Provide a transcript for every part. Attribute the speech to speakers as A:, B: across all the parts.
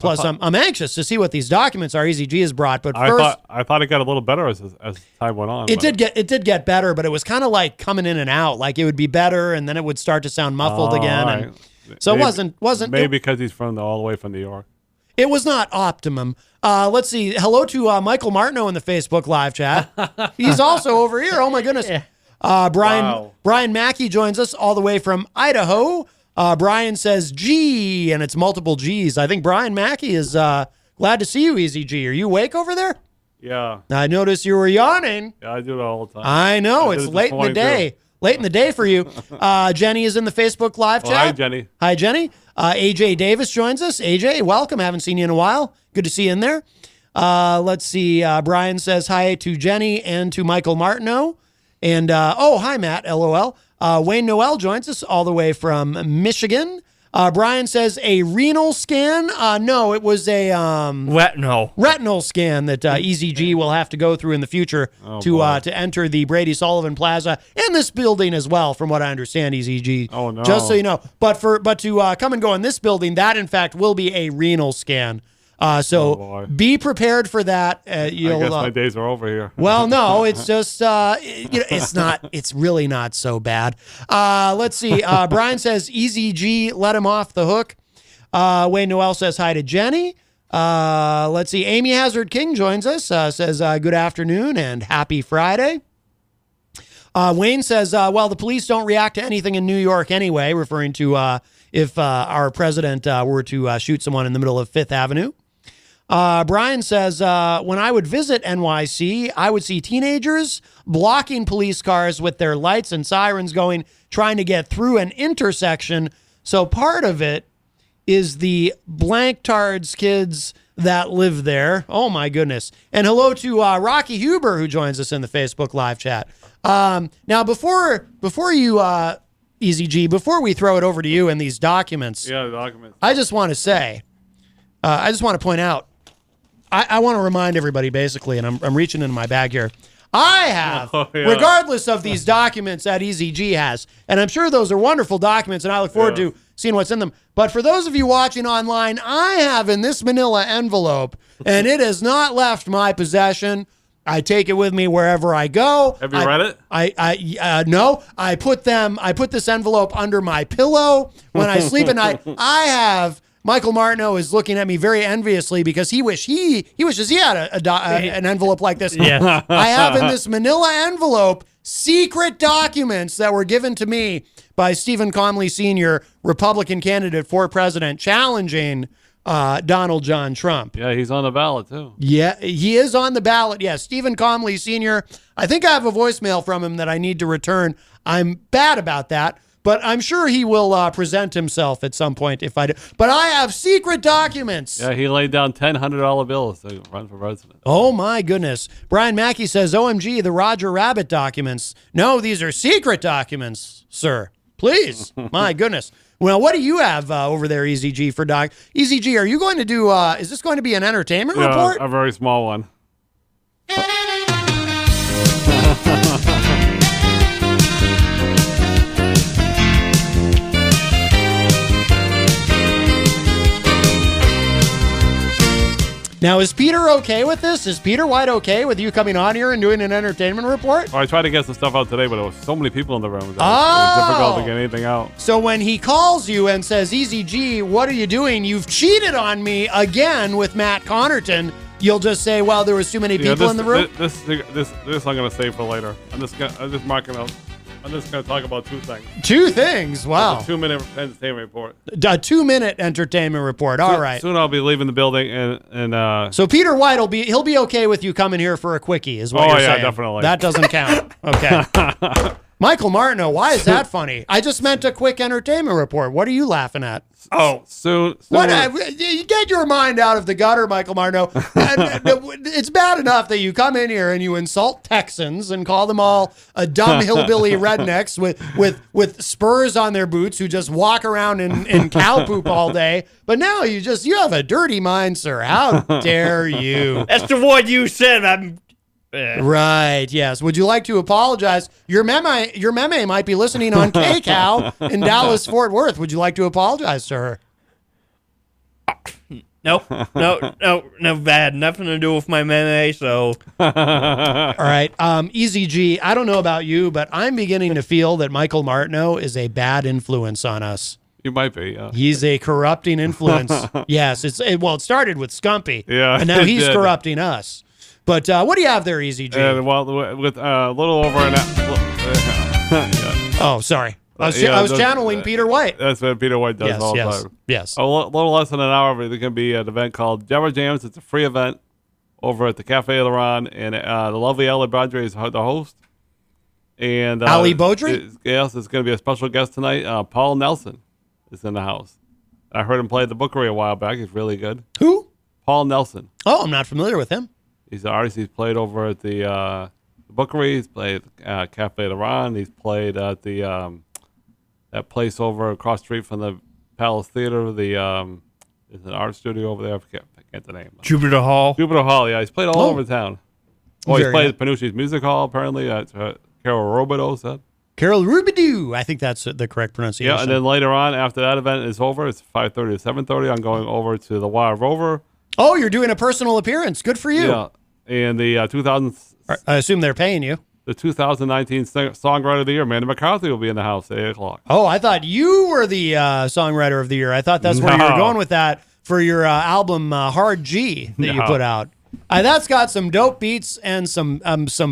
A: Plus, I'm anxious to see what these documents are Eazy-G has brought. But first,
B: I thought it got a little better as time went on.
A: It did get better, but it was kind of like coming in and out. Like it would be better, and then it would start to sound muffled again.
B: Right.
A: And so
B: maybe,
A: it wasn't
B: maybe because he's all the way from New York.
A: It was not optimum. Let's see. Hello to Michael Martineau in the Facebook live chat. He's also over here. Oh my goodness. Brian Mackey joins us all the way from Idaho. Brian says G, and it's multiple G's. I think Brian Mackey is glad to see you, Eazy-G. Are you awake over there?
B: Yeah.
A: I noticed you were yawning.
B: Yeah, I do it all the time.
A: I know. It's late in the day. Too. Late in the day for you. Jenny is in the Facebook live chat.
B: Hi, Jenny.
A: Hi, Jenny. AJ Davis joins us. AJ, welcome. Haven't seen you in a while. Good to see you in there. Let's see. Brian says hi to Jenny and to Michael Martineau. And, hi, Matt, LOL. Wayne Noel joins us all the way from Michigan. Brian says a renal scan. No, it was a retinal scan that Eazy-G will have to go through in the future to enter the Brady Sullivan Plaza and this building as well, from what I understand, Eazy-G.
B: Oh no!
A: Just so you know, but to come and go in this building, that in fact will be a renal scan. So be prepared for that.
B: I guess my days are over here.
A: Well, no, it's just, it's really not so bad. Let's see. Brian says Eazy-G, let him off the hook. Wayne Noel says hi to Jenny. Let's see. Amy Hazard King joins us, says good afternoon and happy Friday. Wayne says, the police don't react to anything in New York anyway, referring to if our president were to shoot someone in the middle of Fifth Avenue. Brian says, when I would visit NYC, I would see teenagers blocking police cars with their lights and sirens going, trying to get through an intersection. So part of it is the Blanktards kids that live there. Oh, my goodness. And hello to Rocky Huber, who joins us in the Facebook live chat. Now, before you, Eazy-G, before we throw it over to you and these documents,
B: the documents.
A: I just want to say, I just want to point out, I want to remind everybody, basically, and I'm reaching into my bag here, I have, regardless of these documents that Eazy-G has, and I'm sure those are wonderful documents, and I look forward to seeing what's in them. But for those of you watching online, I have in this manila envelope, and it has not left my possession. I take it with me wherever I go.
B: Have you read it?
A: No. I put this envelope under my pillow when I sleep at night. I have. Michael Martineau is looking at me very enviously because he wishes he had an envelope like this.
C: Yeah.
A: I have in this manila envelope secret documents that were given to me by Stephen Comley Sr., Republican candidate for president, challenging Donald John Trump.
B: Yeah, he's on the ballot, too.
A: Yeah, he is on the ballot. Yeah, Stephen Comley Sr. I think I have a voicemail from him that I need to return. I'm bad about that, but I'm sure he will present himself at some point if I do. But I have secret documents.
B: Yeah, he laid down $100 bills to run for president.
A: Oh, my goodness. Brian Mackey says, OMG, the Roger Rabbit documents. No, these are secret documents, sir. Please. My goodness. Well, what do you have over there, Eazy-G, for doc? Eazy-G, are you going to do, is this going to be an entertainment report?
B: A very small one.
A: Now, is Peter okay with this? Is Peter White okay with you coming on here and doing an entertainment report?
B: Well, I tried to get some stuff out today, but there was so many people in the room. It was difficult to get anything out.
A: So when he calls you and says, Eazy-G, what are you doing? You've cheated on me again with Matt Connarton. You'll just say, well, there was too many people in the room?
B: This I'm going to save for later. I'm just marking out. I'm just going to talk about two things.
A: Two things? Wow.
B: A 2-minute entertainment report.
A: A 2-minute entertainment report. All right.
B: Soon I'll be leaving the building, and
A: so Peter White he'll be okay with you coming here for a quickie, is what you're saying.
B: Oh yeah, definitely.
A: That doesn't count. Okay. Michael Martineau, why is that funny? I just meant a quick entertainment report. What are you laughing at?
B: Oh, soon.
A: What? Get your mind out of the gutter, Michael Martineau. It's bad enough that you come in here and you insult Texans and call them all a dumb hillbilly rednecks with spurs on their boots who just walk around in cow poop all day. But now you have a dirty mind, sir. How dare you?
C: That's the one you said.
A: Right, yes. Would you like to apologize? Your meme might be listening on KCOW in Dallas, Fort Worth. Would you like to apologize to her?
C: Nope. No. That had nothing to do with my meme. So
A: All right. Eazy-G, I don't know about you, but I'm beginning to feel that Michael Martineau is a bad influence on us.
B: You might be, yeah.
A: He's a corrupting influence. Yes. It started with Scumpy.
B: Yeah,
A: And now
B: it
A: he's
B: did.
A: corrupting us. But what do you have there, Eazy-G?
B: Well, with a little over an hour. Yeah.
A: Oh, sorry. I was
B: that's-
A: channeling Peter White.
B: That's what Peter White does all the time.
A: Yes.
B: A little less than an hour, but there can be an event called Jabber Jams. It's a free event over at the Cafe Laurent, and the lovely Ali Baudry is the host. And
A: Ali Baudry?
B: Yes, it's going to be a special guest tonight. Paul Nelson is in the house. I heard him play at the Bookery a while back. He's really good.
A: Who?
B: Paul Nelson.
A: Oh, I'm not familiar with him.
B: He's an artist. He's played over at the Bookery. He's played at Cafe Laurent. He's played at the that place over across the street from the Palace Theater. There's an art studio over there. I forget the name.
C: Jupiter Hall.
B: Jupiter Hall. Yeah, he's played all over town. Oh, he's
A: Very
B: played
A: good.
B: at Panucci's Music Hall. Apparently, Carol Robideau said.
A: Carol Rubidoux. I think that's the correct pronunciation.
B: Yeah, and then later on, after that event is over, it's 5:30 to 7:30. I'm going over to the Wild Rover.
A: Oh, you're doing a personal appearance. Good for you.
B: Yeah, and the
A: I assume they're paying you.
B: the 2019 Songwriter of the Year, Amanda McCarthy, will be in the house at 8 o'clock.
A: Oh, I thought you were the Songwriter of the Year. I thought that's where you were
B: No.
A: going with that for your album Hard G that you
B: No.
A: put out. That's got some dope beats and some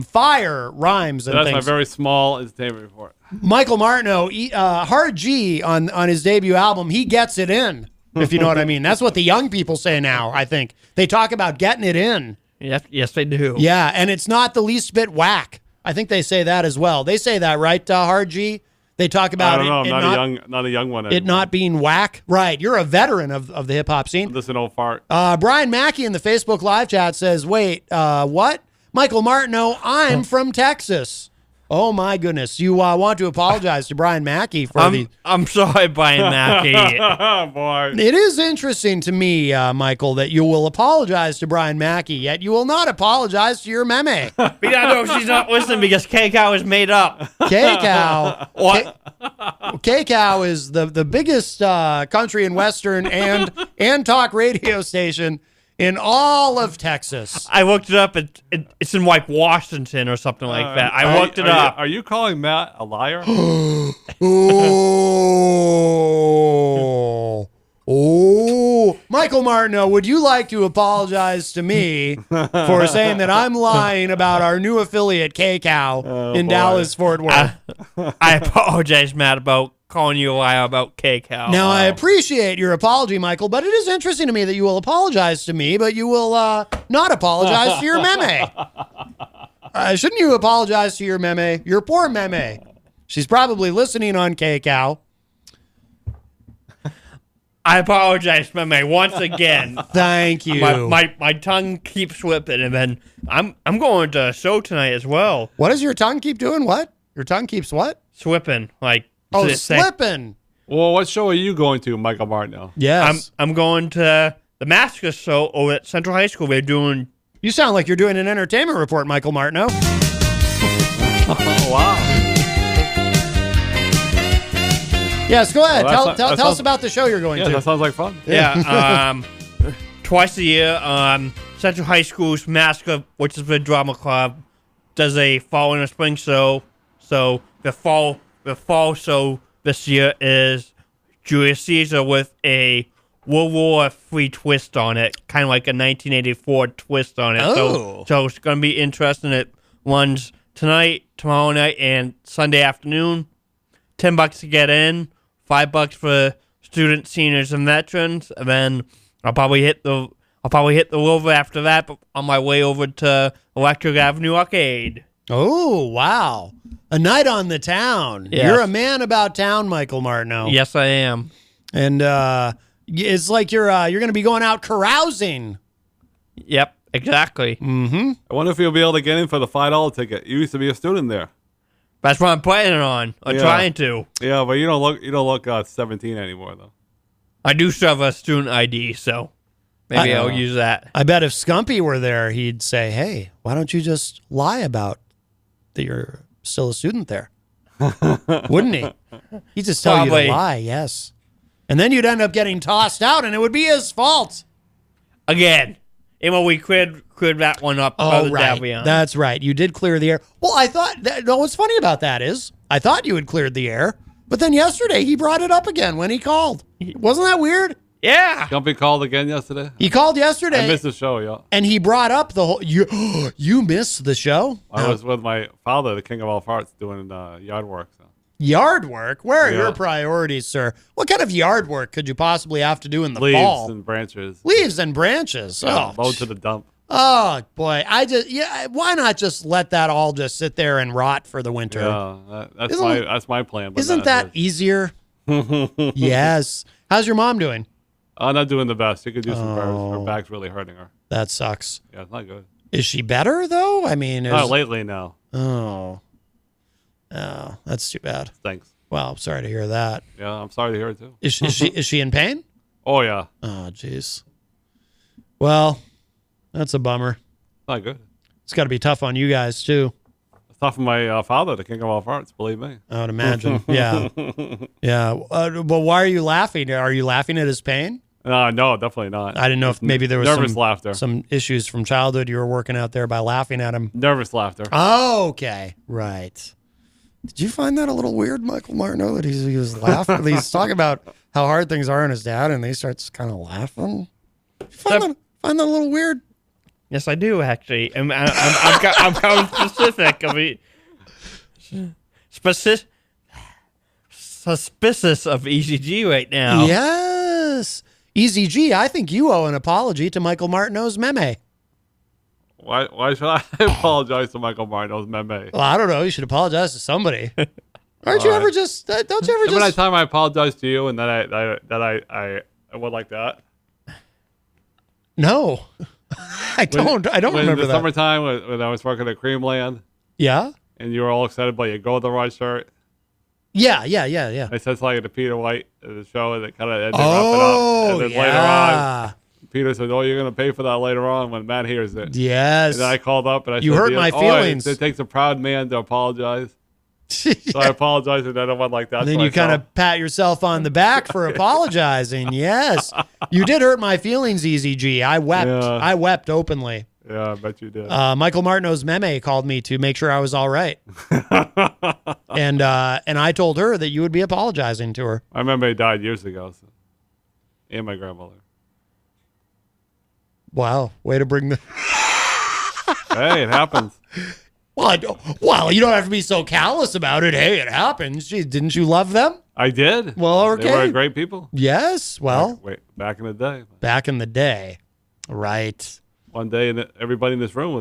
A: fire rhymes and
B: That's
A: things.
B: my very small entertainment report.
A: Michael Martineau, Hard G on his debut album, he gets it in, if you know what I mean. That's what the young people say now, I think. They talk about getting it in.
C: Yes, they do.
A: Yeah, and it's not the least bit whack. I think they say that as well. They say that, right, Hard G? They talk
B: I
A: about
B: don't know.
A: it
B: I'm not a young one.
A: it not being whack. Right, you're a veteran of the hip-hop scene.
B: Listen, old fart.
A: Brian Mackey in the Facebook live chat says, wait, what? Michael Martineau, I'm from Texas. Oh, my goodness. You want to apologize to Brian Mackey for the...
C: I'm sorry, Brian Mackey.
B: Oh, boy.
A: It is interesting to me, Michael, that you will apologize to Brian Mackey, yet you will not apologize to your meme.
C: Yeah, no, she's not listening because K-Cow is made up.
A: K-Cow.
C: What?
A: K-Cow is the biggest country and western and talk radio station in all of Texas.
C: I looked it up. It's in like Washington or something like that. I looked it up.
B: Are you calling Matt a liar?
A: Oh, Michael Martineau, would you like to apologize to me for saying that I'm lying about our new affiliate, K-Cow, in
B: boy.
A: Dallas, Fort Worth?
C: I apologize, Matt, about calling you a liar about K-Cow.
A: Now, I appreciate your apology, Michael, but it is interesting to me that you will apologize to me, but you will not apologize to your meme. Shouldn't you apologize to your meme? Your poor meme. She's probably listening on K-Cow.
C: I apologize, mate, once again.
A: Thank you.
C: My tongue keeps slipping, and then I'm going to a show tonight as well.
A: What does your tongue keep doing? What? Your tongue keeps what?
C: Slipping, like
A: Oh,
C: say-
A: slipping.
B: Well, what show are you going to, Michael Martineau?
A: Yes.
C: I'm going to the Massacre show over at Central High School. They're doing.
A: You sound like you're doing an entertainment report, Michael Martineau.
B: Oh, wow.
A: Yes, go ahead.
B: Well,
A: tell
B: that
A: us
B: sounds-
A: about the show you're going
B: Yeah,
A: to.
B: that sounds like fun.
C: Yeah, twice a year, Central High School's Massacre, which is the drama club, does a fall and a spring show. So the fall show this year is Julius Caesar with a World War III twist on it, kind of like a 1984 twist on it.
A: Oh.
C: So it's going to be interesting. It runs tonight, tomorrow night, and Sunday afternoon. $10 to get in, $5 for students, seniors, and veterans, and then I'll probably hit the Rover after that. But on my way over to Electric Avenue Arcade.
A: Oh, wow. A night on the town.
C: Yes.
A: You're a man about town, Michael Martineau.
C: Yes, I am.
A: And it's like you're going to be going out carousing.
C: Yep, exactly.
A: Mm-hmm.
B: I wonder if you'll be able to get in for the $5 ticket. You used to be a student there.
C: That's what I'm planning on. I'm
B: Yeah.
C: trying to.
B: Yeah, but you don't look 17 anymore though.
C: I do still have a student ID, so maybe I'll use that.
A: I bet if Scumpy were there, he'd say, hey, why don't you just lie about that you're still a student there? Wouldn't he? He'd just tell you
C: Probably.
A: to lie, yes. And then you'd end up getting tossed out, and it would be his fault.
C: again. And when we cleared that one up.
A: Oh, right. That's right. You did clear the air. Well, I thought, what's funny about that is, I thought you had cleared the air, but then yesterday he brought it up again when he called. Wasn't that weird?
C: Yeah.
B: Company called again yesterday?
A: He called yesterday.
B: I missed the show, yeah.
A: And he brought up the whole, you missed the show?
B: I was with my father, the king of all farts, doing yard work. So.
A: Yard work? Where are your priorities, sir? What kind of yard work could you possibly have to do in the fall?
B: Leaves and branches.
A: Leaves and branches.
B: Yeah,
A: Oh,
B: load to the dump.
A: oh boy! Why not just let that all just sit there and rot for the winter?
B: Yeah, that's my plan. But
A: Isn't that easier? Yes. How's your mom doing?
B: I'm not doing the best. You could do some prayers. Her back's really hurting her.
A: That sucks.
B: Yeah, it's not good.
A: Is she better though? I mean,
B: Not lately, no.
A: Oh, that's too bad.
B: Thanks.
A: Well, I'm sorry to hear that.
B: Yeah, I'm sorry to hear it too.
A: Is she in pain?
B: Oh yeah.
A: Oh, jeez. Well, that's a bummer.
B: Not good.
A: It's got to be tough on you guys too.
B: It's tough for my father, the king of all farts. Believe me.
A: I would imagine. Yeah. Yeah. Well, why are you laughing? Are you laughing at his pain?
B: No, definitely not.
A: I didn't know if maybe there was
B: nervous laughter.
A: Some issues from childhood you were working out there by laughing at him.
B: Nervous laughter.
A: Oh, okay. Right. Did you find that a little weird, Michael Martineau, that he was laughing? He's talking about how hard things are on his dad, and he starts kind of laughing. Find that a little weird?
C: Yes, I do actually. I'm kind of specific. I mean, suspicious of Eazy-G right now.
A: Yes. Eazy-G, I think you owe an apology to Michael Martineau's meme.
B: Why should I apologize to Michael Martineau's meme?
A: Well, I don't know. You should apologize to somebody. Aren't you ever just? Don't you ever just?
B: Remember that time I apologized to you and then I went like that?
A: No, I don't remember
B: the
A: that.
B: Summertime when I was working at Creamland.
A: Yeah.
B: And you were all excited about your goldenrod shirt.
A: Yeah.
B: I said something to Peter White at the show and it kind of ended
A: Oh,
B: wrap it up. And then
A: yeah.
B: later on, Peter said, "Oh, you're going to pay for that later on when Matt hears it."
A: Yes.
B: And then I called up and I
A: You
B: said,
A: hurt my feelings.
B: It takes a proud man to apologize. So I apologize and then I went like that.
A: And then you kind of pat yourself on the back for apologizing. Yes. You did hurt my feelings, Eazy-G. I wept.
B: Yeah.
A: I wept openly.
B: Yeah, I bet you did.
A: Michael Martineau's meme called me to make sure I was all right. and I told her that you would be apologizing to her.
B: I remember he died years ago. So. And my grandmother.
A: Wow. Way to bring the...
B: Hey, it happens.
A: Well, you don't have to be so callous about it. Hey, it happens. Gee, didn't you love them?
B: I did.
A: Well, okay.
B: They were great people.
A: Yes. Well,
B: wait, back in the day.
A: Back in the day. Right.
B: One day, everybody in this room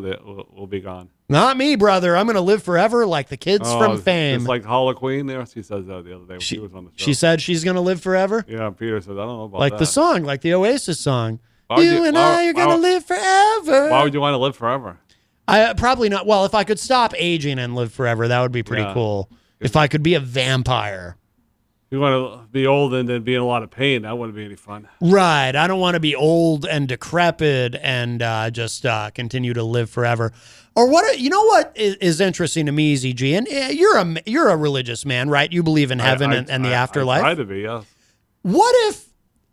B: will be gone.
A: Not me, brother. I'm going to live forever like the kids from Fame.
B: It's like Hall of Queen there. She says that the other day when she was on the show.
A: She said she's going to live forever?
B: Yeah, Peter said, I don't know about
A: like
B: that.
A: the song, like the Oasis song.
B: I
A: are going to live forever.
B: Why would you want to live forever?
A: Probably not. Well, if I could stop aging and live forever, that would be pretty cool. If I could be a vampire.
B: You want to be old and then be in a lot of pain. That wouldn't be any fun.
A: Right. I don't want to be old and decrepit and just continue to live forever. Or what? You know what is interesting to me, Eazy-G? And you're a religious man, right? You believe in heaven and the afterlife.
B: I try to be, yes.
A: What if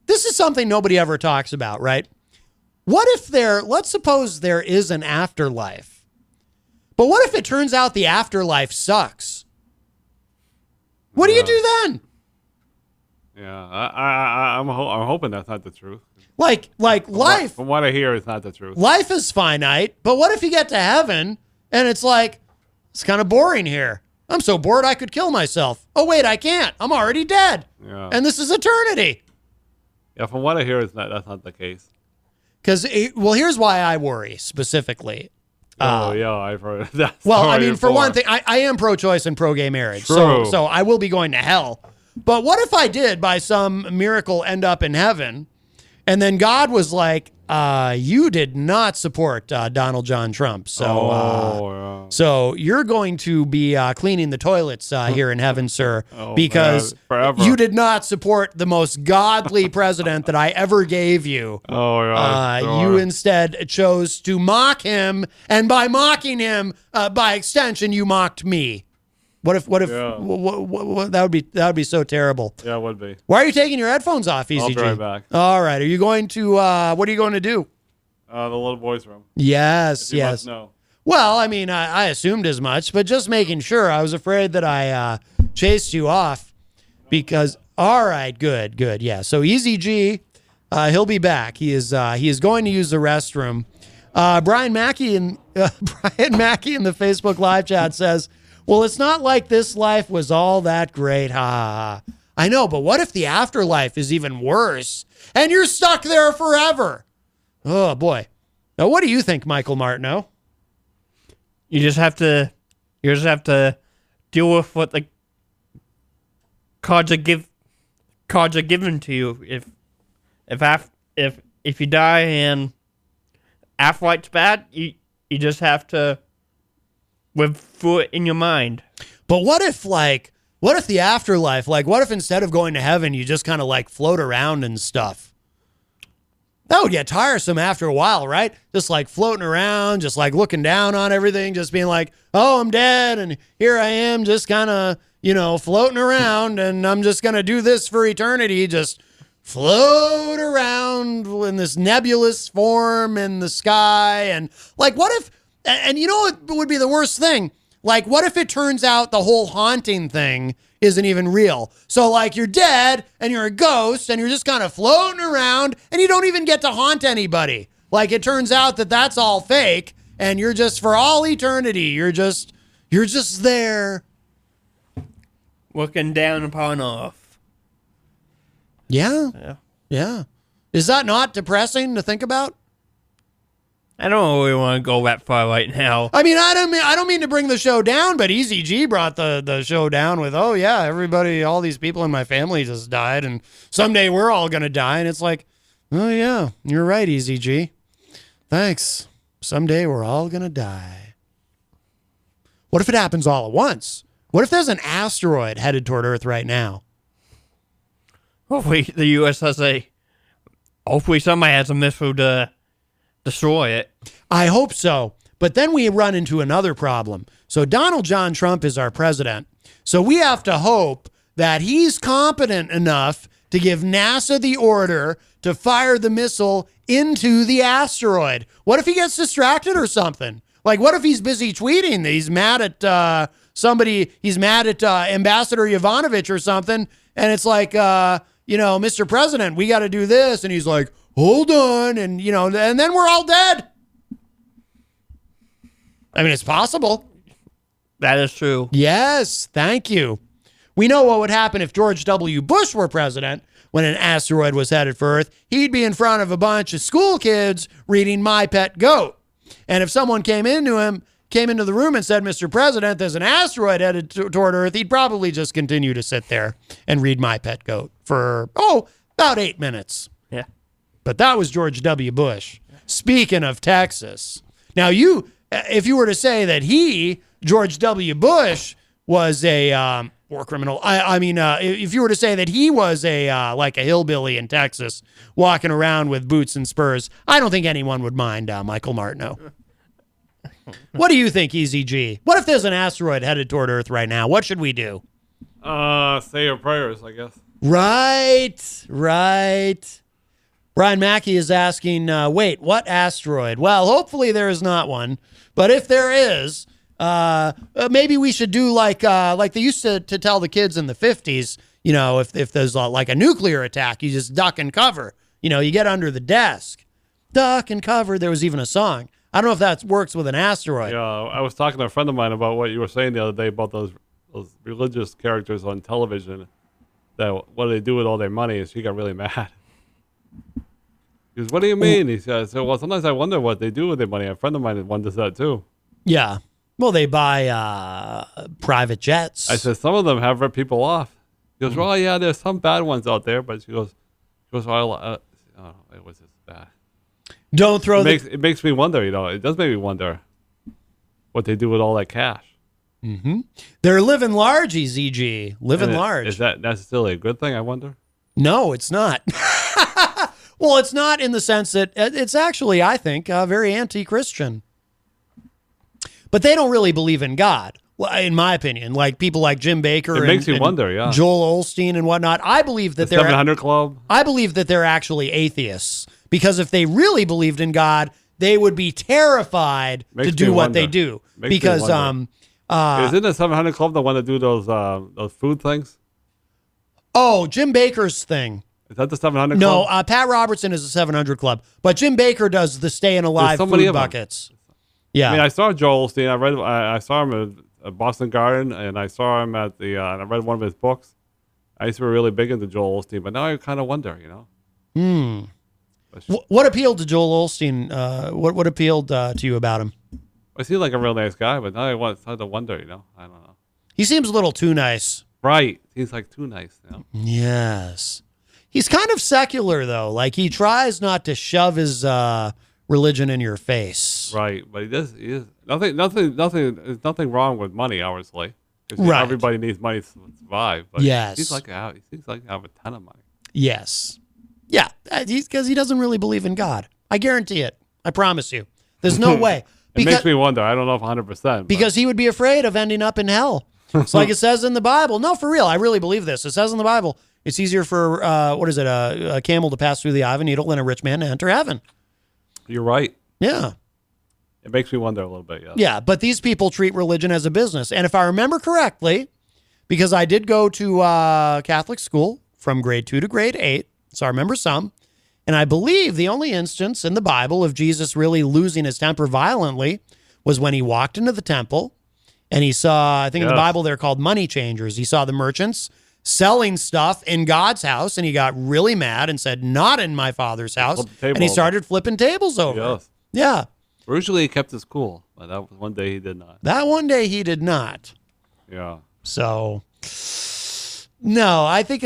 A: this is something nobody ever talks about, right? What if let's suppose there is an afterlife, but what if it turns out the afterlife sucks? What do you do then?
B: Yeah, I'm hoping that's not the truth.
A: Like life.
B: From what I hear, it's not the truth.
A: Life is finite, but what if you get to heaven and it's like, it's kind of boring here. I'm so bored I could kill myself. Oh, wait, I can't. I'm already dead.
B: Yeah.
A: And this is eternity.
B: Yeah, from what I hear, that's not the case.
A: Because, here's why I worry specifically.
B: I've heard that.
A: Well, I mean, for one thing, I am pro-choice and pro-gay marriage.
B: True.
A: So I will be going to hell. But what if I did, by some miracle, end up in heaven, and then God was like, you did not support Donald John Trump. So, so you're going to be cleaning the toilets here in heaven, sir, because you did not support the most godly president that I ever gave you. You instead chose to mock him, and by mocking him, by extension, you mocked me. What if that would be so terrible.
B: Yeah, it would be.
A: Why are you taking your headphones off, Eazy-G?
B: I'll be right back.
A: All right. Are you going to, what are you going to do?
B: The little boy's room.
A: Yes,
B: You
A: yes.
B: must know.
A: Well, I mean, I assumed as much, but just making sure. I was afraid that I chased you off because. All right, good. Yeah. So Eazy-G, he'll be back. He is going to use the restroom. Brian Mackey in the Facebook live chat says, "Well, it's not like this life was all that great." Ha ha ha. I know, but what if the afterlife is even worse and you're stuck there forever? Oh boy. Now, what do you think, Michael Martineau?
C: You just have to deal with what the cards are given to you. If you die and afterlife's bad, you just have to live through it in your mind.
A: But what if the afterlife, what if instead of going to heaven, you just kind of float around and stuff? That would get tiresome after a while, right? Just floating around, just looking down on everything, just being oh, I'm dead. And here I am just kind of, floating around and I'm just going to do this for eternity. Just float around in this nebulous form in the sky. And what if, and what would be the worst thing? What if it turns out the whole haunting thing isn't even real? So you're dead and you're a ghost and you're just kind of floating around and you don't even get to haunt anybody. It turns out that that's all fake and you're just for all eternity. You're just there.
C: Looking down upon Earth.
A: Yeah. Is that not depressing to think about?
C: I don't really want to go that far right now.
A: I mean, I don't mean to bring the show down, but Eazy-G brought the show down with, oh yeah, everybody, all these people in my family just died, and someday we're all gonna die, and it's oh yeah, you're right, Eazy-G. Thanks. Someday we're all gonna die. What if it happens all at once? What if there's an asteroid headed toward Earth right now?
C: Hopefully the U.S. hopefully somebody has a missile to destroy it.
A: I hope so. But then we run into another problem. So Donald John Trump is our president. So we have to hope that he's competent enough to give NASA the order to fire the missile into the asteroid. What if he gets distracted or something? What if he's busy tweeting that he's mad at somebody, he's mad at Ambassador Yovanovitch or something, and it's Mr. President, we got to do this, and he's hold on, and and then we're all dead. I mean, it's possible.
C: That is true.
A: Yes, thank you. We know what would happen if George W. Bush were president when an asteroid was headed for Earth. He'd be in front of a bunch of school kids reading My Pet Goat. And if someone came into the room and said, Mr. President, there's an asteroid headed toward Earth, he'd probably just continue to sit there and read My Pet Goat for, about 8 minutes.
C: Yeah.
A: But that was George W. Bush. Speaking of Texas. Now, if you were to say that George W. Bush, was a war criminal, if you were to say that he was a hillbilly in Texas walking around with boots and spurs, I don't think anyone would mind, Michael Martineau. What do you think, Eazy-G? What if there's an asteroid headed toward Earth right now? What should we do?
B: Say your prayers, I guess.
A: Right. Brian Mackey is asking, wait, what asteroid? Well, hopefully there is not one. But if there is, maybe we should do like they used to tell the kids in the 50s, if there's a nuclear attack, you just duck and cover. You get under the desk. Duck and cover. There was even a song. I don't know if that works with an asteroid.
B: Yeah, I was talking to a friend of mine about what you were saying the other day about those religious characters on television, that what do they do with all their money, and she got really mad. He goes, what do you mean? He said, well, sometimes I wonder what they do with their money. A friend of mine wonders that too.
A: Yeah. Well, they buy private jets.
B: I said, some of them have ripped people off. He goes, well, yeah, there's some bad ones out there, but she goes, well, it was just bad.
A: Don't throw
B: it makes me wonder, it does make me wonder what they do with all that cash.
A: Mm-hmm. They're living large, Eazy-G. Living large.
B: Is that necessarily a good thing, I wonder?
A: No, it's not. Well, it's not in the sense that it's actually, I think, very anti-Christian. But they don't really believe in God, in my opinion. Like people like Jim Baker
B: makes you wonder, yeah.
A: Joel Osteen and whatnot. I believe that
B: the 700 Club.
A: I believe that they're actually atheists Because if they really believed in God, they would be terrified to do what they do. Because
B: isn't the 700 Club the one to do those food things?
A: Oh, Jim Baker's thing.
B: Is that the 700
A: No,
B: Club?
A: Pat Robertson is a 700 Club, but Jim Baker does the Staying Alive food buckets. Yeah,
B: I mean, I saw Joel Osteen. I saw him at Boston Garden, and I saw him at I read one of his books. I used to be really big into Joel Osteen, but now I kind of wonder,
A: What appealed to Joel Osteen? What appealed to you about him?
B: I seem like a real nice guy, but now I start to wonder, I don't know.
A: He seems a little too nice.
B: Right. He's like too nice,
A: Yes. He's kind of secular, though. Like, he tries not to shove his religion in your face.
B: Right. But he is nothing wrong with money, obviously.
A: Right.
B: Everybody needs money to survive. But
A: Yes.
B: he seems like to have a ton of money.
A: Yes. Yeah. Because he doesn't really believe in God. I guarantee it. I promise you. There's no way.
B: It makes me wonder. I don't know if 100%.
A: Because he would be afraid of ending up in hell. It's like it says in the Bible. No, for real. I really believe this. It says in the Bible, it's easier for, a camel to pass through the eye of a needle than a rich man to enter heaven.
B: You're right.
A: Yeah.
B: It makes me wonder a little bit, yeah.
A: Yeah, but these people treat religion as a business. And if I remember correctly, because I did go to Catholic school from grade 2 to grade 8, so I remember some, and I believe the only instance in the Bible of Jesus really losing his temper violently was when he walked into the temple and he saw, I think in the Bible they're called money changers. He saw the merchants selling stuff in God's house and he got really mad and said, not in my Father's house. And he started flipping tables over.
B: Yes.
A: Yeah.
B: Usually he kept his cool, but that one day he did not.
A: That one day he did not.
B: Yeah.
A: So, no, I think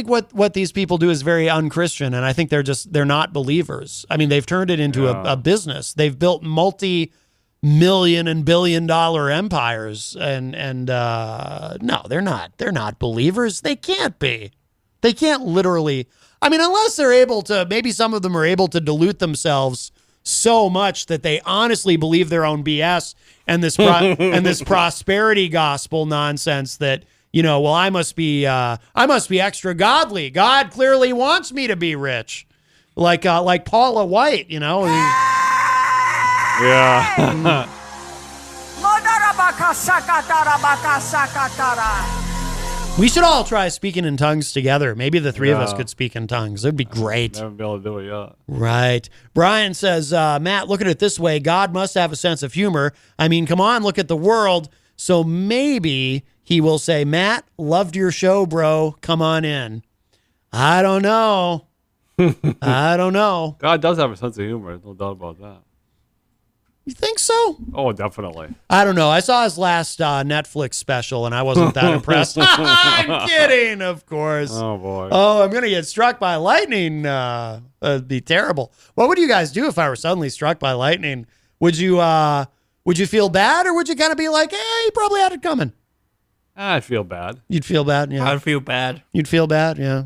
A: what these people do is very unchristian, and I think they're not believers. I mean, they've turned it into a business. They've built multi-million and billion-dollar empires, and no, they're not. They're not believers. They can't be. They can't literally. I mean, unless they're able to. Maybe some of them are able to dilute themselves so much that they honestly believe their own BS and this and this prosperity gospel nonsense that, well, I must be extra godly. God clearly wants me to be rich. Like Paula White,
B: Yeah.
A: We should all try speaking in tongues together. Maybe the three of us could speak in tongues. It'd be great.
B: Never be able to do it yet.
A: Right. Brian says, Matt, look at it this way. God must have a sense of humor. I mean, come on, look at the world. So maybe he will say, Matt, loved your show, bro. Come on in. I don't know. I don't know.
B: God does have a sense of humor. No doubt about that.
A: You think so?
B: Oh, definitely.
A: I don't know. I saw his last Netflix special, and I wasn't that impressed. I'm kidding, of course.
B: Oh, boy.
A: Oh, I'm going to get struck by lightning. It'd be terrible. What would you guys do if I were suddenly struck by lightning? Would you feel bad, or would you kind of be like, hey, you probably had it coming?
B: I'd feel bad.
A: You'd feel bad, yeah.
C: I'd feel bad.
A: You'd feel bad, yeah.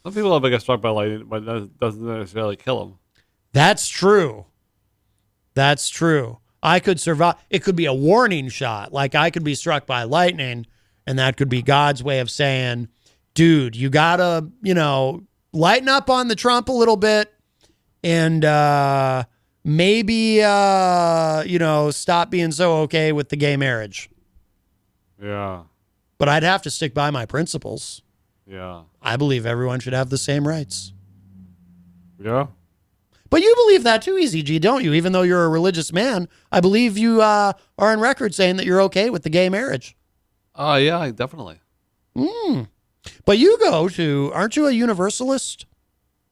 B: Some people have get struck by lightning, but that doesn't necessarily kill them.
A: That's true. That's true. I could survive. It could be a warning shot. Like I could be struck by lightning, and that could be God's way of saying, dude, you got to, lighten up on the Trump a little bit and maybe, stop being so okay with the gay marriage.
B: Yeah.
A: But I'd have to stick by my principles.
B: Yeah.
A: I believe everyone should have the same rights.
B: Yeah.
A: But you believe that too, Eazy-G, don't you? Even though you're a religious man, I believe you are on record saying that you're okay with the gay marriage.
B: Yeah, definitely.
A: But you aren't you a Universalist?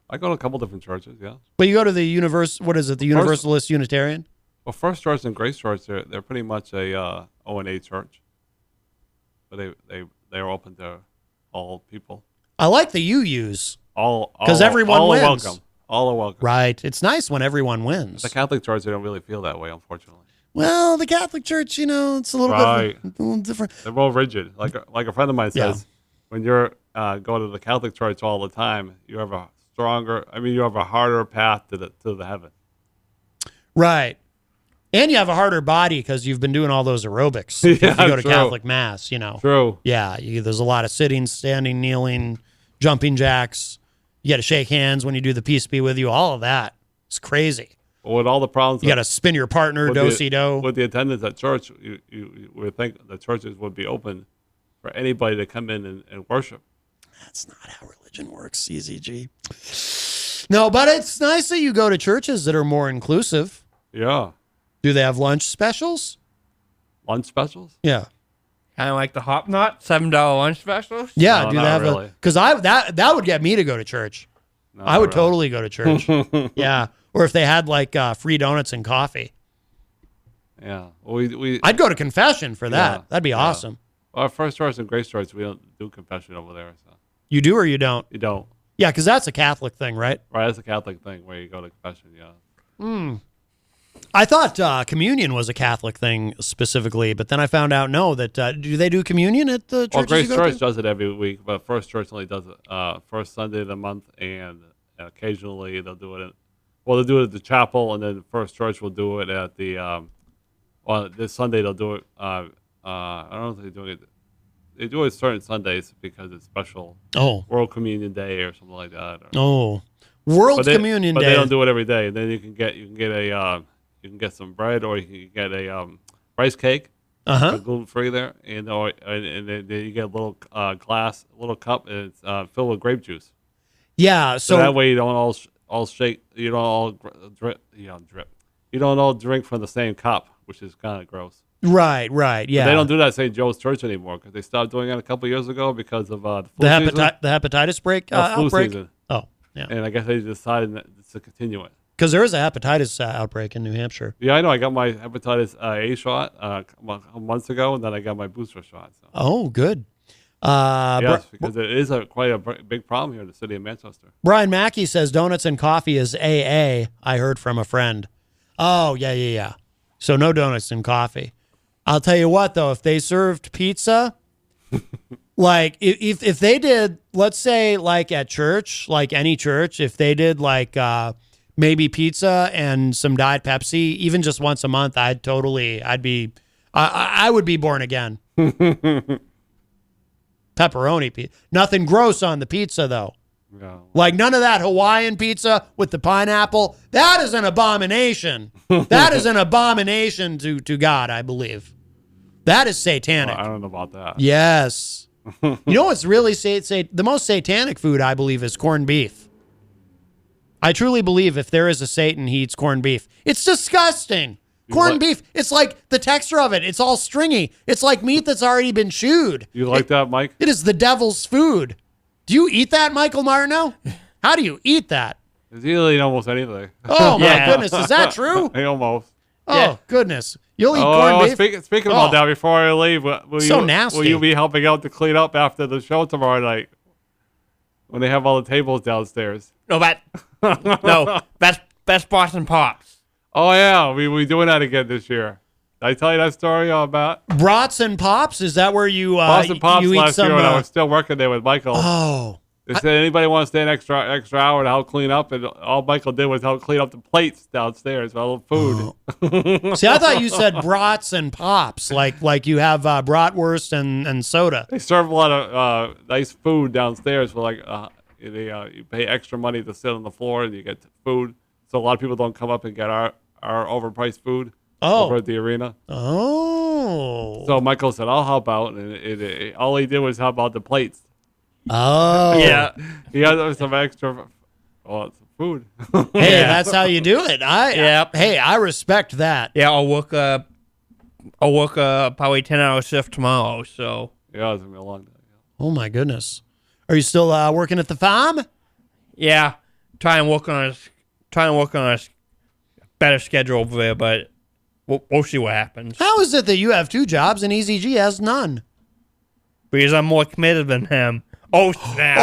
B: I go to a couple different churches, yeah.
A: But you go to the Universalist Unitarian?
B: Well, First Church and Grace Church, they're pretty much a O&A church. But they're open to all people.
A: I like the you use.
B: Because
A: everyone wins.
B: All are welcome. All are welcome.
A: Right. It's nice when everyone wins.
B: The Catholic Church, they don't really feel that way, unfortunately.
A: Well, the Catholic Church, it's a little bit a little different.
B: They're more rigid. Like a friend of mine says, when you're going to the Catholic Church all the time, you have a harder path to the heaven.
A: Right. And you have a harder body because you've been doing all those aerobics. If you go to Catholic Mass,
B: True.
A: Yeah, there's a lot of sitting, standing, kneeling, jumping jacks. You got to shake hands when you do the peace be with you. All of that. It's crazy.
B: Well, with all the problems,
A: You got to spin your partner, do-si-do.
B: with the attendance at church, you would think the churches would be open for anybody to come in and worship.
A: That's not how religion works, Eazy-G. No, but it's nice that you go to churches that are more inclusive.
B: Yeah.
A: Do they have lunch specials?
B: Lunch specials?
A: Yeah.
C: Kind of like the Hop Knot, $7 lunch specials.
A: Yeah,
B: No,
A: do they
B: not
A: have
B: really.
A: because that would get me to go to church.
B: No,
A: I would
B: not really.
A: totally go to church. Yeah. Or if they had like free donuts and coffee.
B: Yeah. Well, we
A: I'd go to confession for that.
B: Yeah,
A: That'd be
B: yeah.
A: awesome.
B: Our First Church and Grace Church, we don't do confession over there. So
A: You do or you don't?
B: you don't.
A: Yeah, because that's a Catholic thing, right?
B: Right, that's a Catholic thing where you go to confession. Yeah.
A: I thought communion was a Catholic thing specifically, but then I found out no. That do they do communion at the churches
B: Well, Grace
A: you go
B: Church
A: to?
B: does it every week, but First Church only does it first Sunday of the month, and occasionally they'll do it. They'll do it at the chapel, and then First Church will do it at the. This Sunday they'll do it. I don't know if they're doing it. They do it certain Sundays because it's special
A: Oh,
B: World Communion Day or something like that.
A: World Communion
B: but
A: Day.
B: they don't do it every day. And then you can get some bread, or you can get a rice cake, gluten free there, and then you get a little little cup, and it's filled with grape juice.
A: Yeah,
B: So that way you don't all shake, you don't all drip. You don't all drink from the same cup, which is kind of gross.
A: right, yeah.
B: But they don't do that at St. Joe's Church anymore because they stopped doing it a couple years ago because of the flu
A: the
B: season.
A: hepatitis break
B: Flu
A: outbreak.
B: season.
A: Oh, yeah,
B: And I guess they decided to continue it.
A: because there is a hepatitis outbreak in New Hampshire.
B: Yeah, I know. I got my hepatitis A shot months ago, and then I got my booster shot. So.
A: Oh, good.
B: Yes, because it is quite a big problem here in the city of Manchester.
A: Brian Mackey says donuts and coffee is AA. I heard from a friend. Oh, yeah. So no donuts and coffee. I'll tell you what, though, if they served pizza, like if they did, let's say like at church, like any church, if they did like maybe pizza and some Diet Pepsi, even just once a month, I would be born again. Pepperoni pizza. Nothing gross on the pizza, though.
B: Yeah.
A: Like none of that Hawaiian pizza with the pineapple. That is an abomination. That is an abomination to God, I believe. That is satanic.
B: Well, I don't know about that.
A: Yes. You know what's really the most satanic food, I believe, is corned beef. I truly believe if there is a Satan, he eats corned beef. It's disgusting. Corned beef, it's like the texture of it. It's all stringy. It's like meat that's already been chewed.
B: You like that, Mike?
A: It is the devil's food. Do you eat that, Michael Martineau? How do you eat that?
B: He'll eat almost anything.
A: Oh, my
C: Yeah.
A: goodness. Is that true?
B: Almost.
A: Oh,
C: Yeah.
A: goodness. You'll eat corned beef?
B: Speaking about that, before I leave,
A: nasty.
B: will you be helping out to clean up after the show tomorrow night when they have all the tables downstairs?
C: No, that's Boston Pops.
B: Oh, yeah. We doing that again this year. Did I tell you that story about
A: Brats and Pops? Is that where you
B: Boston Pops
A: you eat
B: last
A: some?
B: year when I was still working there with Michael?
A: Oh,
B: They said anybody want to stay an extra hour to help clean up, and all Michael did was help clean up the plates downstairs with all the food.
A: see, I thought you said brats and pops, like you have bratwurst and soda.
B: They serve a lot of nice food downstairs for you pay extra money to sit on the floor and you get food. So a lot of people don't come up and get our overpriced food over at the arena.
A: Oh,
B: So Michael said, "I'll help out," and all he did was help out the plates.
A: oh,
C: Yeah.
B: He had some extra, some food.
A: Hey,
C: Yeah.
A: that's how you do it. Hey, I respect that.
C: Yeah, I'll work probably 10-hour shift tomorrow. So
B: Yeah, it's gonna be a long day.
A: Oh my goodness, are you still working at the farm?
C: yeah, try and work on a better schedule over there, but we'll see what happens.
A: How is it that you have two jobs and Eazy-G has none?
C: Because I'm more committed than him. Oh snap!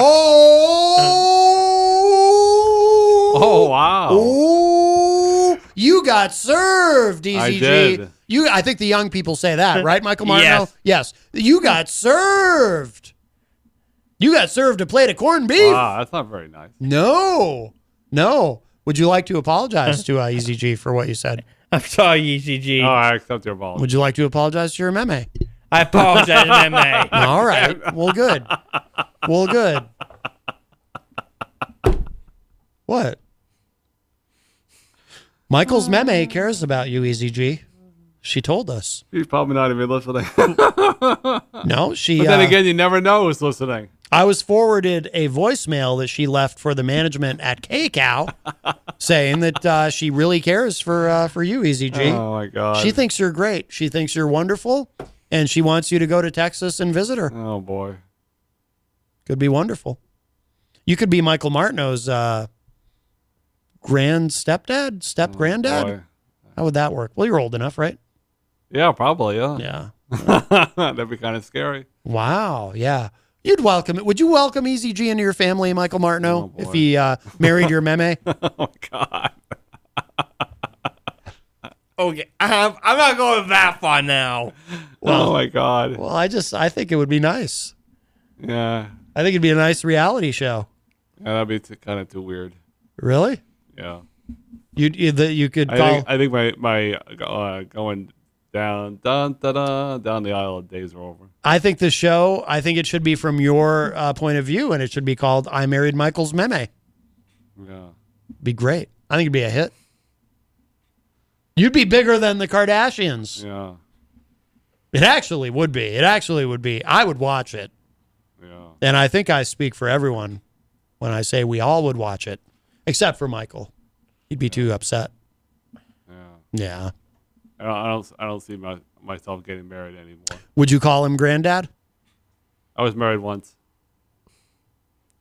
B: Oh wow!
A: Oh, you got served, Eazy-G.
B: I did.
A: I think the young people say that, right, Michael Martineau?
C: Yes.
A: You got served. You got served a plate of corned beef.
B: Wow, that's not very nice.
A: No. Would you like to apologize to Eazy-G for what you said?
C: I'm sorry, Eazy-G.
B: Oh, I accept your apology.
A: Would you like to apologize to your meme?
C: I apologize, MMA.
A: All right. Well, good. What? Michael's meme cares about you, Eazy-G. She told us.
B: She's probably not even listening.
A: No, she.
B: But then again, you never know who's listening.
A: I was forwarded a voicemail that she left for the management at K-Cow saying that she really cares for you, Eazy-G.
B: Oh, my God.
A: She thinks you're great. She thinks you're wonderful, and she wants you to go to Texas and visit her.
B: Oh, boy.
A: Could be wonderful. You could be Michael Martineau's step-granddad?
B: Boy.
A: How would that work? Well, you're old enough, right?
B: Yeah, probably, yeah.
A: Yeah.
B: That'd be kind of scary.
A: Wow, yeah. You'd welcome it. Would you welcome Eazy-G into your family, Michael Martineau, if he married your meme?
B: Oh, my God.
C: Okay, I'm not going that far now.
B: Oh, my God.
A: Well, I think it would be nice.
B: Yeah.
A: I think it'd be a nice reality show.
B: Yeah, that'd be kind of too weird.
A: Really?
B: Yeah.
A: You could call.
B: I think my going down the aisle of days are over.
A: I think the show. I think it should be from your point of view, and it should be called "I Married Michael's Meme."
B: Yeah.
A: Be great. I think it'd be a hit. You'd be bigger than the Kardashians.
B: Yeah.
A: It actually would be. It actually would be. I would watch it.
B: Yeah.
A: And I think I speak for everyone when I say we all would watch it, except for Michael. He'd be too upset.
B: Yeah.
A: Yeah.
B: I don't see myself getting married anymore.
A: Would you call him granddad?
B: I was married once.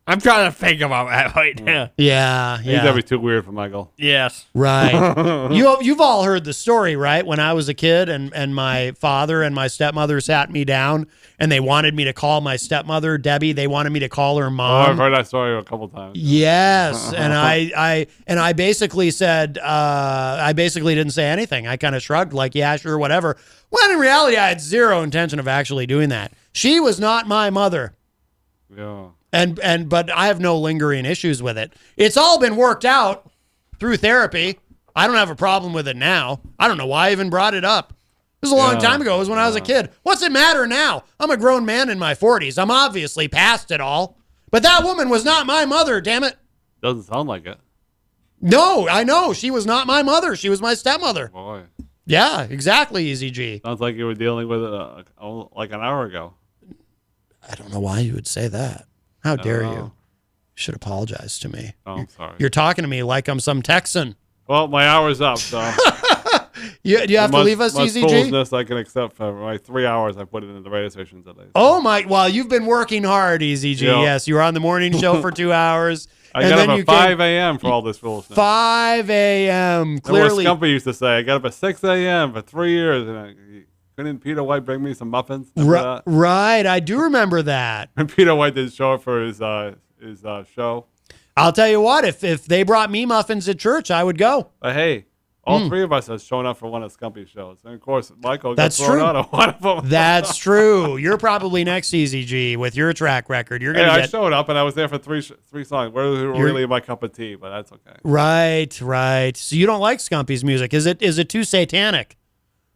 C: I'm trying to think about that right now.
A: Yeah,
B: I think that'd be too weird for Michael.
C: Yes.
A: Right. You've all heard the story, right? When I was a kid and my father and my stepmother sat me down and they wanted me to call my stepmother Debbie. They wanted me to call her
B: Oh,
A: mom.
B: I've heard that story a couple times.
A: Yes, and I basically said I basically didn't say anything. I kind of shrugged like, yeah, sure, whatever. When in reality, I had zero intention of actually doing that. She was not my mother.
B: Yeah.
A: But I have no lingering issues with it. It's all been worked out through therapy. I don't have a problem with it now. I don't know why I even brought it up. This was a long time ago. It was when I was a kid. What's it matter now? I'm a grown man in my 40s. I'm obviously past it all. But that woman was not my mother, damn it.
B: Doesn't sound like it.
A: No, I know. She was not my mother. She was my stepmother.
B: Boy.
A: Yeah, exactly, Eazy-G.
B: Sounds like you were dealing with it like an hour ago.
A: I don't know why you would say that. How dare
B: know.
A: you? You should apologize to me.
B: Oh, I'm sorry.
A: You're talking to me like I'm some Texan.
B: Well, my hour's up, so.
A: You have to leave us, Eazy-G?
B: Foolishness I can accept for my 3 hours I put it in the radio station today.
A: Oh, my. Well, you've been working hard, Eazy-G.
B: Yeah.
A: Yes, you were on the morning show for 2 hours.
B: I got up at 5 a.m. for all this foolishness.
A: 5 a.m. Clearly.
B: What Scumpy used to say. I got up at 6 a.m. for 3 years. And couldn't Peter White bring me some muffins?
A: Right. I do remember that.
B: And Peter White didn't show up for his show.
A: I'll tell you what. If they brought me muffins at church, I would go.
B: But hey, all three of us have shown up for one of Scumpy's shows. And of course, Michael got
A: That's
B: thrown
A: true.
B: out of one of them.
A: That's true. You're probably next, Eazy-G, with your track record. You're gonna
B: I
A: get
B: showed up and I was there for three songs. Were really my cup of tea, but that's okay.
A: right. So you don't like Scumpy's music? Is it too satanic?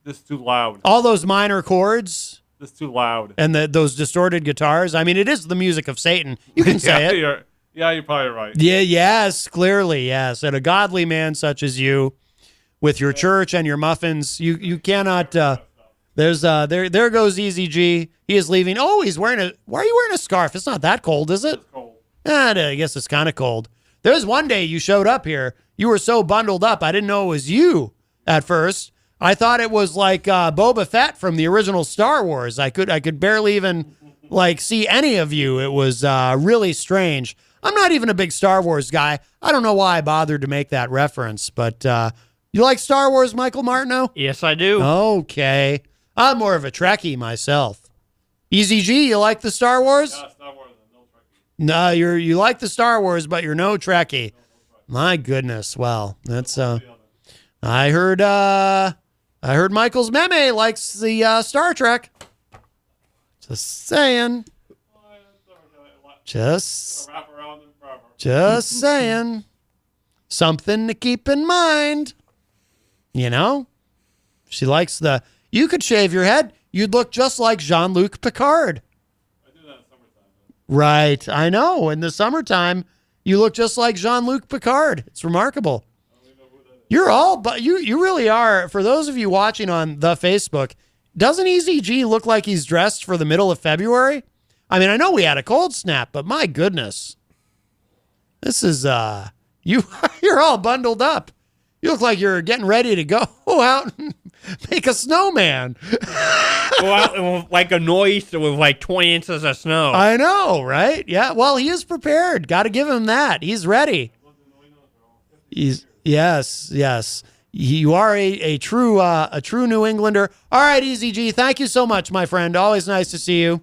B: Just too loud.
A: All those minor chords
B: Just too loud.
A: and those distorted guitars. I mean, it is the music of Satan. You can say it.
B: You're probably right.
A: Yeah. Yes. Clearly. Yes. And a godly man such as you, with your church and your muffins, you cannot. There goes Eazy-G. He is leaving. Oh, he's wearing a. Why are you wearing a scarf? It's not that cold, is it?
B: It's cold.
A: I guess it's kind of cold. There was one day you showed up here. You were so bundled up. I didn't know it was you at first. I thought it was like Boba Fett from the original Star Wars. I could barely even see any of you. It was really strange. I'm not even a big Star Wars guy. I don't know why I bothered to make that reference, but you like Star Wars, Michael Martineau?
C: Yes, I do.
A: Okay. I'm more of a Trekkie myself. Eazy-G, you like the Star Wars?
B: Yeah, Star Wars and no Trekkie.
A: No, you like the Star Wars, but you're no Trekkie. My goodness. Well, that's I heard Michael's meme likes the Star Trek. Just saying. Just saying. Something to keep in mind. You know? She likes you could shave your head. You'd look just like Jean-Luc Picard.
B: I do that in summertime.
A: Right. I know. In the summertime, You look just like Jean-Luc Picard. It's remarkable. You're all, but you really are. For those of you watching on the Facebook, doesn't Eazy-G look like he's dressed for the middle of February? I mean, I know we had a cold snap, but my goodness, this is you're all bundled up. You look like you're getting ready to go out and make a snowman.
C: Go out with like a noise with like 20 inches of snow.
A: I know, right? Yeah. Well, he is prepared. Got to give him that. He's ready. Yes. You are a true New Englander. All right, Eazy-G. Thank you so much, my friend. Always nice to see you.